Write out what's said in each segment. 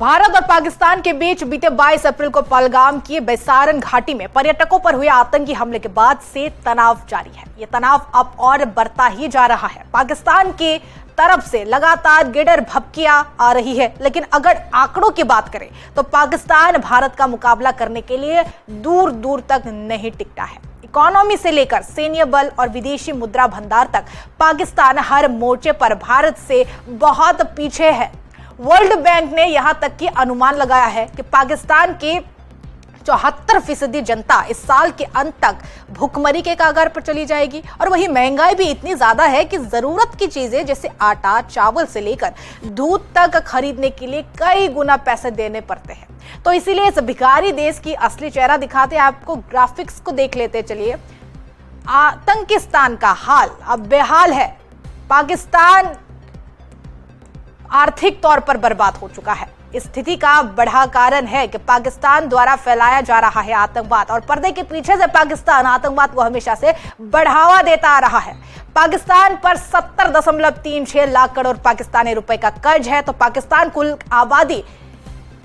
भारत और पाकिस्तान के बीच बीते 22 अप्रैल को पहलगाम की बैसारन घाटी में पर्यटकों पर हुए आतंकी हमले के बाद से तनाव जारी है। ये तनाव अब और बढ़ता ही जा रहा है। पाकिस्तान की तरफ से लगातार गिडर भभकियां आ रही है, लेकिन अगर आंकड़ों की बात करें तो पाकिस्तान भारत का मुकाबला करने के लिए दूर दूर तक नहीं टिकता है। इकोनॉमी से लेकर सैन्य बल और विदेशी मुद्रा भंडार तक पाकिस्तान हर मोर्चे पर भारत से बहुत पीछे है। वर्ल्ड बैंक ने यहां तक कि अनुमान लगाया है कि पाकिस्तान की 74% जनता इस साल के अंत तक भूखमरी के कगार पर चली जाएगी। और वही महंगाई भी इतनी ज्यादा है कि जरूरत की चीजें जैसे आटा, चावल से लेकर दूध तक खरीदने के लिए कई गुना पैसे देने पड़ते हैं। तो इसीलिए इस भिखारी देश की असली चेहरा दिखाते हैं आपको। ग्राफिक्स को देख लेते चलिए। आतंकिस्तान का हाल अब बेहाल है। पाकिस्तान आर्थिक तौर पर बर्बाद हो चुका है। इस स्थिति का बड़ा कारण है कि पाकिस्तान द्वारा फैलाया जा रहा है आतंकवाद, और पर्दे के पीछे से पाकिस्तान आतंकवाद को हमेशा से बढ़ावा देता आ रहा है। पाकिस्तान पर 70.36 लाख करोड़ पाकिस्तानी रुपए का कर्ज है। तो पाकिस्तान कुल आबादी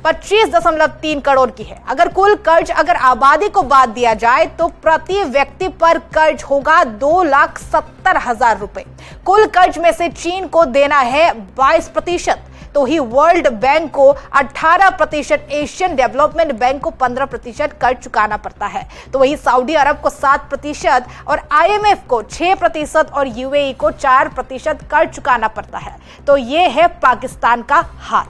25.3 करोड़ की है। अगर कुल कर्ज अगर आबादी को बाद दिया जाए तो प्रति व्यक्ति पर कर्ज होगा 2,70,000 रुपए। कुल कर्ज में से चीन को देना है 22%, तो ही वर्ल्ड बैंक को 18%, एशियन डेवलपमेंट बैंक को 15% कर्ज चुकाना पड़ता है। तो वही सऊदी अरब को 7% और IMF को 6% और UAE को 4% कर्ज चुकाना पड़ता है। तो ये है पाकिस्तान का हाल।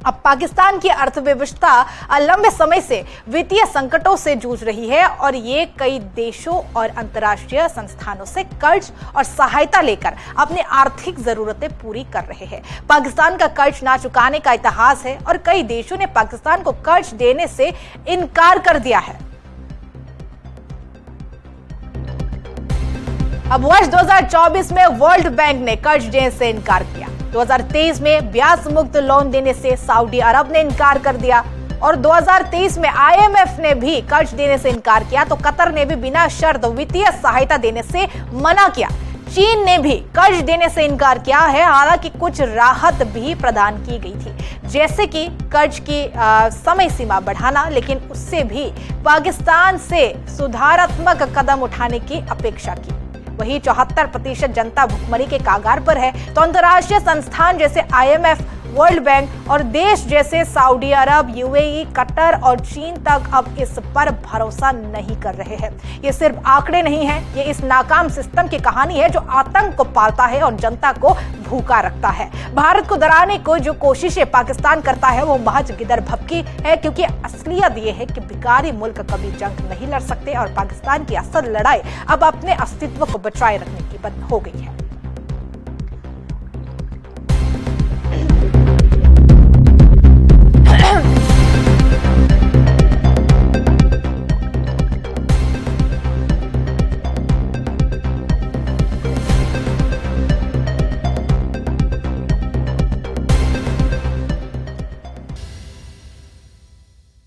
अब पाकिस्तान की अर्थव्यवस्था लंबे समय से वित्तीय संकटों से जूझ रही है, और ये कई देशों और अंतर्राष्ट्रीय संस्थानों से कर्ज और सहायता लेकर अपनी आर्थिक जरूरतें पूरी कर रहे हैं। पाकिस्तान का कर्ज ना चुकाने का इतिहास है, और कई देशों ने पाकिस्तान को कर्ज देने से इनकार कर दिया है। अब वर्ष 2024 में वर्ल्ड बैंक ने कर्ज देने से इनकार किया। 2023 में ब्याज मुक्त लोन देने से सऊदी अरब ने इनकार कर दिया, और 2023 में IMF ने भी कर्ज देने से इनकार किया। तो कतर ने भी बिना शर्त वित्तीय सहायता देने से मना किया। चीन ने भी कर्ज देने से इनकार किया है, हालांकि कुछ राहत भी प्रदान की गई थी, जैसे कि कर्ज की समय सीमा बढ़ाना, लेकिन उससे भी पाकिस्तान से सुधारात्मक कदम उठाने की अपेक्षा की। वही 74% जनता भुखमरी के कागार पर है। तो अंतर्राष्ट्रीय संस्थान जैसे IMF, वर्ल्ड बैंक और देश जैसे सऊदी अरब, UAE, कतर और चीन तक अब इस पर भरोसा नहीं कर रहे हैं। ये सिर्फ आंकड़े नहीं हैं, ये इस नाकाम सिस्टम की कहानी है जो आतंक को पालता है और जनता को भूखा रखता है। भारत को डराने को जो कोशिशें पाकिस्तान करता है वो महज गिदर भभकी है, क्योंकि असलियत ये है कि भिखारी मुल्क कभी जंग नहीं लड़ सकते, और पाकिस्तान की असल लड़ाई अब अपने अस्तित्व को बचाए रखने की हो गई है।